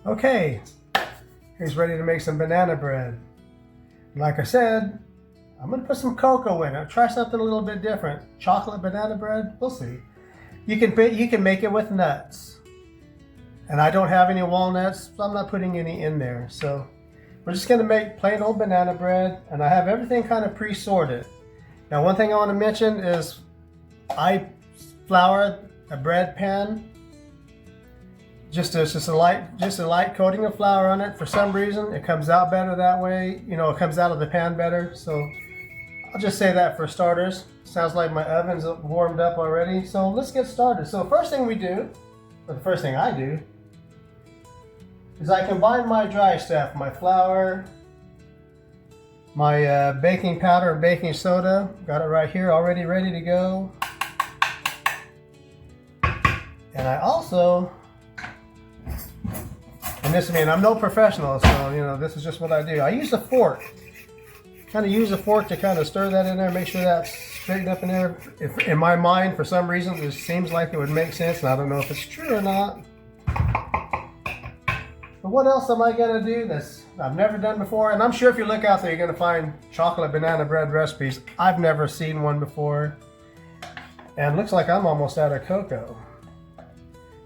Okay, here's ready to make some banana bread. Like I said, I'm gonna put some cocoa in it. Try something a little bit different. Chocolate banana bread, we'll see. You can make it with nuts. And I don't have any walnuts, so I'm not putting any in there. So we're just gonna make plain old banana bread, and I have everything kind of pre-sorted. Now one thing I want to mention is I floured a bread pan. Just a light coating of flour on it. For some reason, it comes out better that way. You know, it comes out of the pan better. So I'll just say that for starters. Sounds like my oven's warmed up already. So let's get started. So first thing we do, or the first thing I do, is I combine my dry stuff, my flour, my baking powder and baking soda. Got it right here, already ready to go. And I also, and this, I mean, I'm no professional, so, you know, this is just what I do. I use a fork. Kind of use a fork to kind of stir that in there, make sure that's straightened up in there. If, in my mind, for some reason, it seems like it would make sense, and I don't know if it's true or not. But what else am I going to do that's I've never done before? And I'm sure if you look out there, you're going to find chocolate banana bread recipes. I've never seen one before. And it looks like I'm almost out of cocoa.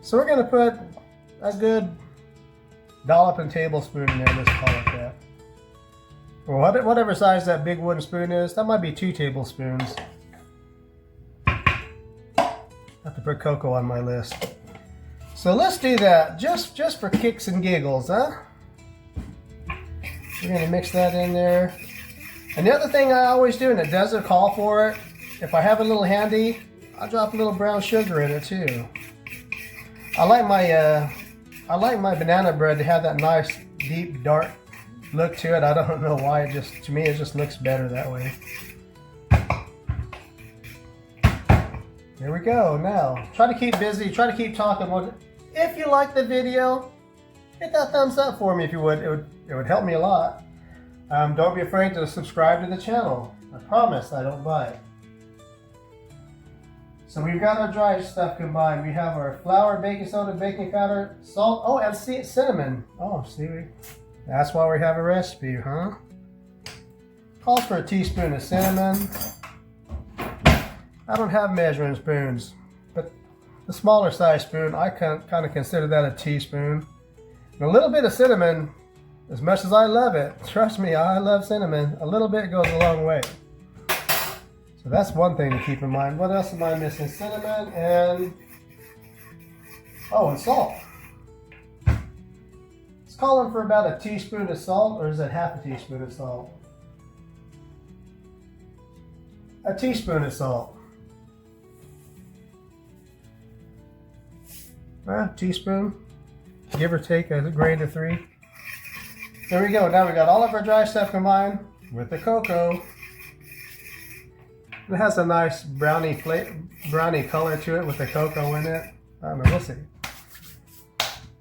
So we're going to put a good dollop and tablespoon in there, let's call it that. Or whatever size that big wooden spoon is, that might be 2 tablespoons. I have to put cocoa on my list. So let's do that, just for kicks and giggles, huh? We're gonna mix that in there. And the other thing I always do, and it doesn't call for it, if I have a little handy, I'll drop a little brown sugar in it too. I like my banana bread to have that nice, deep, dark look to it. I don't know why, to me it just looks better that way. There we go. Now, try to keep busy, try to keep talking. If you like the video, hit that thumbs up for me if you would. It would help me a lot. Don't be afraid to subscribe to the channel. I promise I don't bite. So we've got our dry stuff combined. We have our flour, baking soda, baking powder, salt, oh, and cinnamon. Oh, see, that's why we have a recipe, huh? Calls for a teaspoon of cinnamon. I don't have measuring spoons, but the smaller size spoon, I kind of consider that a teaspoon. And a little bit of cinnamon, as much as I love it, trust me, I love cinnamon, a little bit goes a long way. So that's one thing to keep in mind. What else am I missing? Cinnamon and, oh, and salt. It's calling for about a teaspoon of salt, or is it half a teaspoon of salt? A teaspoon of salt. Teaspoon, give or take a grade of 3. There we go. Now we got all of our dry stuff combined with the cocoa. It has a nice brownie color to it with the cocoa in it. I don't know, we'll see.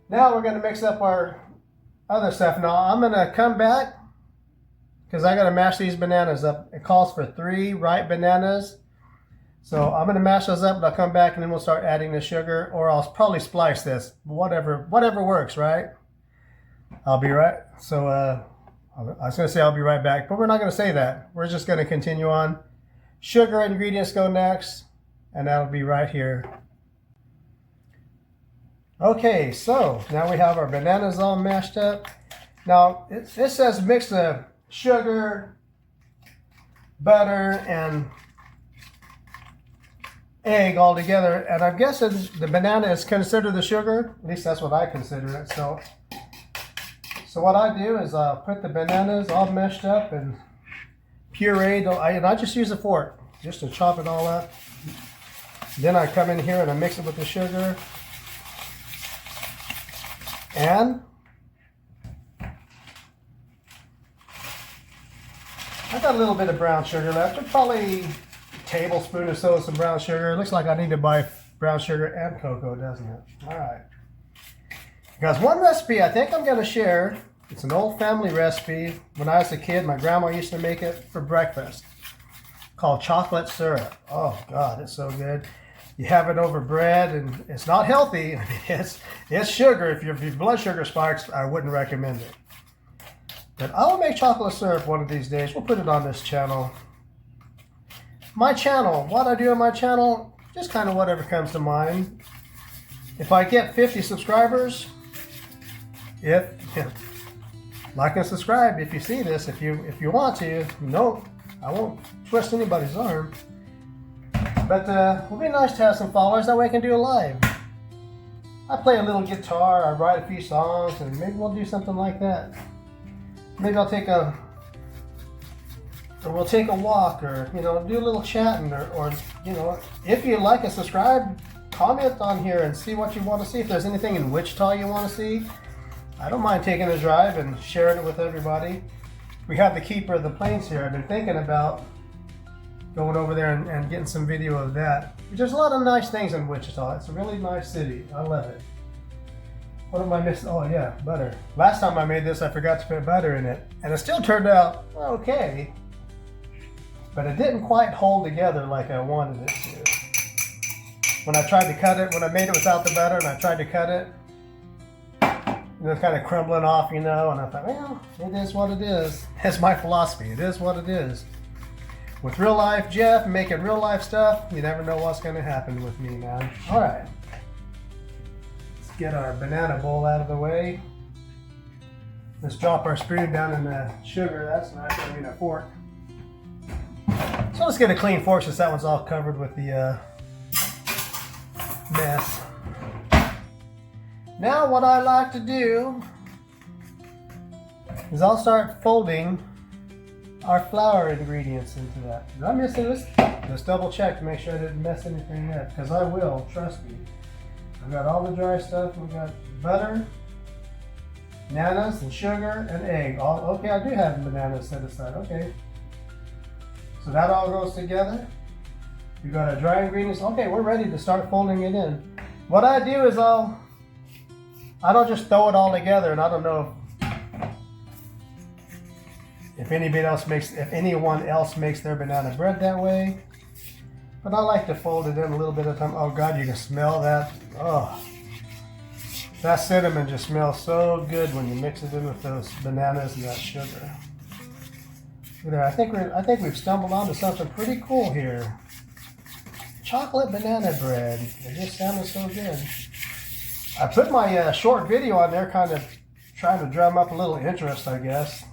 Now we're going to mix up our other stuff. Now I'm going to come back because I got to mash these bananas up. It calls for 3 ripe bananas. So I'm going to mash those up, and I'll come back, and then we'll start adding the sugar, or I'll probably splice this. Whatever works, right? I'll be right. So I was going to say I'll be right back, but we're not going to say that. We're just going to continue on. Sugar ingredients go next, and that'll be right here. Okay, so now we have our bananas all mashed up. Now it says mix of sugar, butter, and egg all together, and I'm guessing the banana is considered the sugar. At least that's what I consider it. So what I do is I'll put the bananas all mashed up and pureed, and I just use a fork just to chop it all up. Then I come in here and I mix it with the sugar, and I got a little bit of brown sugar left. Probably tablespoon or so of some brown sugar. It looks like I need to buy brown sugar and cocoa, doesn't it? All right. Guys, one recipe I think I'm going to share. It's an old family recipe. When I was a kid, my grandma used to make it for breakfast, called chocolate syrup. Oh God, it's so good. you have it over bread, and it's not healthy. I mean, it's sugar. If your blood sugar spikes, I wouldn't recommend it. But I will make chocolate syrup one of these days. We'll put it on this channel. My channel, what I do on my channel, just kind of whatever comes to mind. If I get 50 subscribers, like and subscribe if you see this, if you want to. No, I won't twist anybody's arm. But it would be nice to have some followers, that way I can do a live. I play a little guitar, I write a few songs, and maybe we'll do something like that. Maybe we'll take a walk, or do a little chatting, or if you like and subscribe, comment on here and see what you want to see. If there's anything in Wichita you want to see, I don't mind taking a drive and sharing it with everybody. We have the Keeper of the Plains here. I've been thinking about going over there and getting some video of that. There's a lot of nice things in Wichita. It's a really nice city. I love it. What am I missing? Oh yeah, butter. Last time I made this, I forgot to put butter in it, and it still turned out okay, but it didn't quite hold together like I wanted it to. When I tried to cut it, when I made it without the butter and I tried to cut it, it was kind of crumbling off, and I thought, well, it is what it is. That's my philosophy. It is what it is. With real life Jeff making real life stuff, you never know what's going to happen with me, man. All right. Let's get our banana bowl out of the way. Let's drop our spoon down in the sugar. That's nice. I mean, a fork. So let's get a clean fork since that one's all covered with the mess. Now what I like to do is I'll start folding our flour ingredients into that. Did I miss this? Just double check to make sure I didn't mess anything up, because I will, trust me. I've got all the dry stuff. We've got butter, bananas, and sugar, and egg. Okay, I do have bananas set aside. Okay. So that all goes together. We've got our dry ingredients. Okay, we're ready to start folding it in. What I do is I don't just throw it all together, and I don't know if anyone else makes their banana bread that way, but I like to fold it in a little bit at a time. Oh God, you can smell that. Oh, that cinnamon just smells so good when you mix it in with those bananas and that sugar. Look at that. I think we've stumbled onto something pretty cool here. Chocolate banana bread. It just sounded so good. I put my short video on there, kind of trying to drum up a little interest, I guess.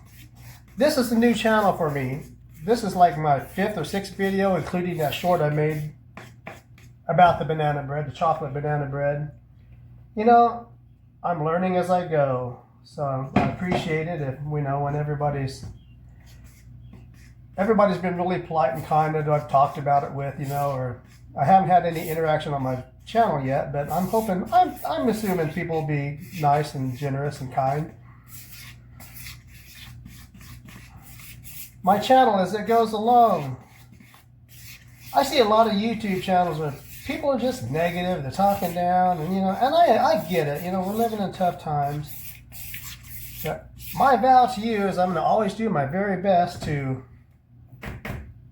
This is a new channel for me. This is like my 5th or 6th video, including that short I made about the banana bread, the chocolate banana bread. I'm learning as I go, so I appreciate it if when everybody's been really polite and kind that I've talked about it with, or I haven't had any interaction on my channel yet, but I'm assuming people will be nice and generous and kind. My channel, as it goes along, I see a lot of YouTube channels where people are just negative, they're talking down, and and I get it, we're living in tough times. But my vow to you is I'm going to always do my very best to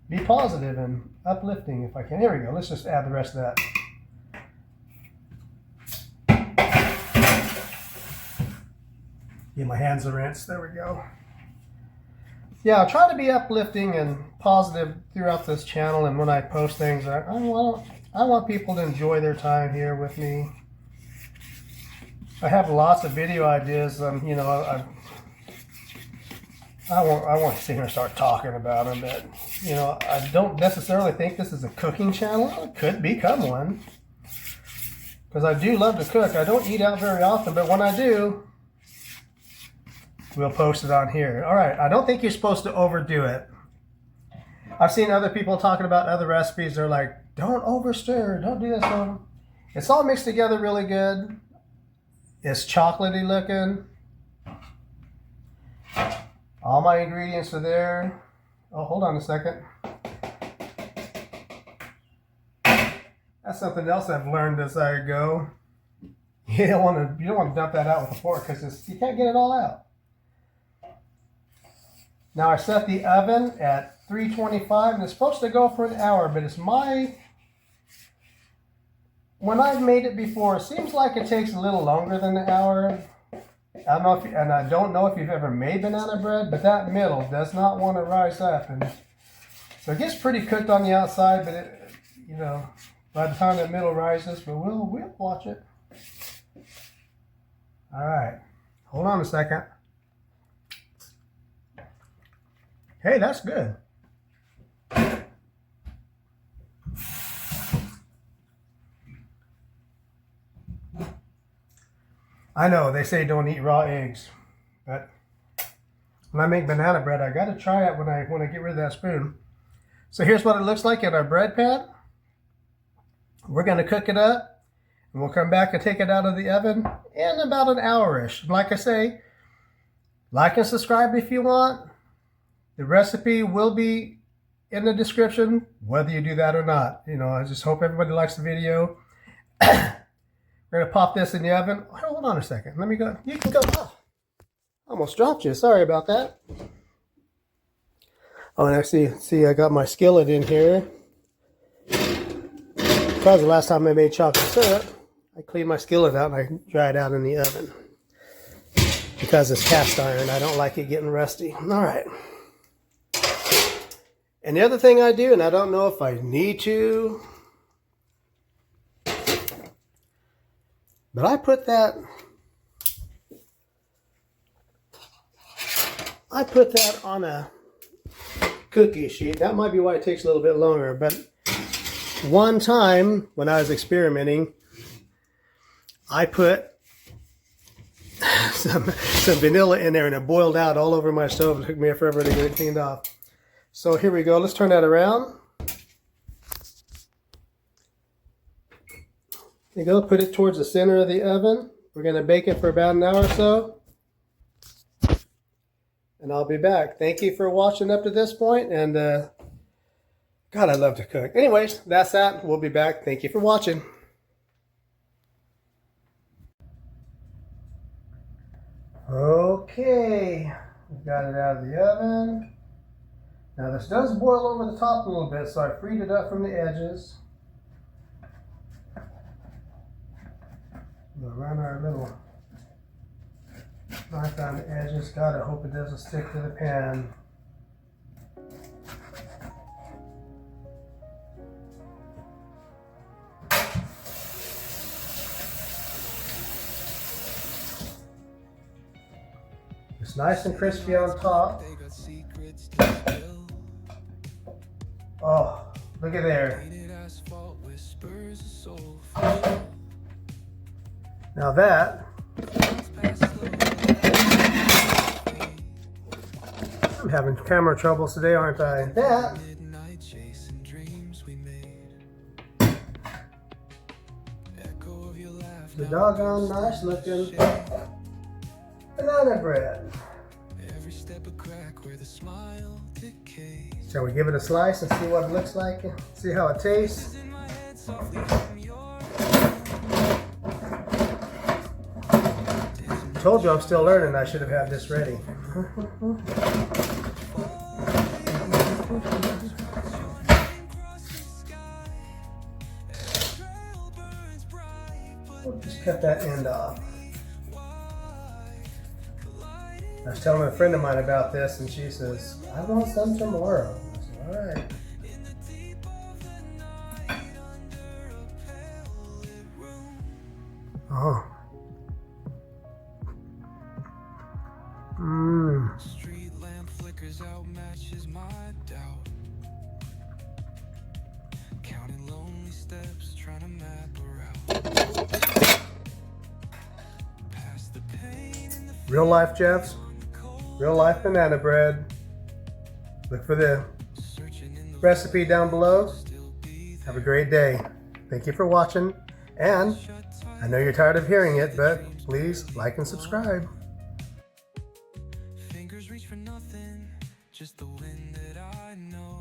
be positive and uplifting if I can. Here we go. Let's just add the rest of that. Give my hands a rinse. There we go. Yeah, I'll try to be uplifting and positive throughout this channel, and when I post things, I want people to enjoy their time here with me. I have lots of video ideas. I won't sit here and start talking about them, but I don't necessarily think this is a cooking channel. It could become one, because I do love to cook. I don't eat out very often, but when I do, we'll post it on here. All right, I don't think you're supposed to overdo it. I've seen other people talking about other recipes. They're like, don't overstir, don't do this. It's all mixed together really good. It's chocolatey looking. All my ingredients are there. Oh, hold on a second. That's something else I've learned as I go. You don't want to dump that out with a fork, because you can't get it all out. Now I set the oven at 325, and it's supposed to go for an hour, but it's my when I've made it before, it seems like it takes a little longer than an hour. I don't know if, and I don't know if you've ever made banana bread, but that middle does not want to rise up, and so it gets pretty cooked on the outside. But it, you know, by the time the middle rises, but we'll watch it. All right, hold on a second. Hey, that's good. I know they say don't eat raw eggs, but when I make banana bread, I gotta try it when I get rid of that spoon. So here's what it looks like in our bread pan. We're gonna cook it up, and we'll come back and take it out of the oven in about an hour-ish. Like I say, like and subscribe if you want. The recipe will be in the description, whether you do that or not. You know, I just hope everybody likes the video. We're going to pop this in the oven. Hold on a second. Let me go. You can go. Oh, almost dropped you. Sorry about that. Oh, and I see I got my skillet in here. Because the last time I made chocolate syrup, I cleaned my skillet out and I dried it out in the oven. Because it's cast iron, I don't like it getting rusty. All right. And the other thing I do, and I don't know if I need to, but I put that on a cookie sheet. That might be why it takes a little bit longer. But one time when I was experimenting, I put some vanilla in there and it boiled out all over my stove. It took me forever to get it cleaned off. So here we go. Let's turn that around. There you go. Put it towards the center of the oven. We're going to bake it for about an hour or so. And I'll be back. Thank you for watching up to this point. And God, I love to cook. Anyways, that's that. We'll be back. Thank you for watching. Okay. We've got it out of the oven. Now this does boil over the top a little bit, so I freed it up from the edges. We'll run our little knife down the edges. God, I hope it doesn't stick to the pan. It's nice and crispy on top. Oh, look at there. Now that, I'm having camera troubles today, aren't I? That the doggone nice looking banana bread. Shall we give it a slice and see what it looks like? See how it tastes? I told you I'm still learning. I should have had this ready. We'll just cut that end off. I was telling a friend of mine about this, and she says, I want some tomorrow. I said, all right. Oh. Street lamp flickers out, matches my doubt. Counting lonely steps, trying to map a route. Past the pain and the real life Jeffs. Real life banana bread. Look for the recipe down below. Have a great day. Thank you for watching. And I know you're tired of hearing it, but please like and subscribe. Fingers reach for nothing, just the wind that I know.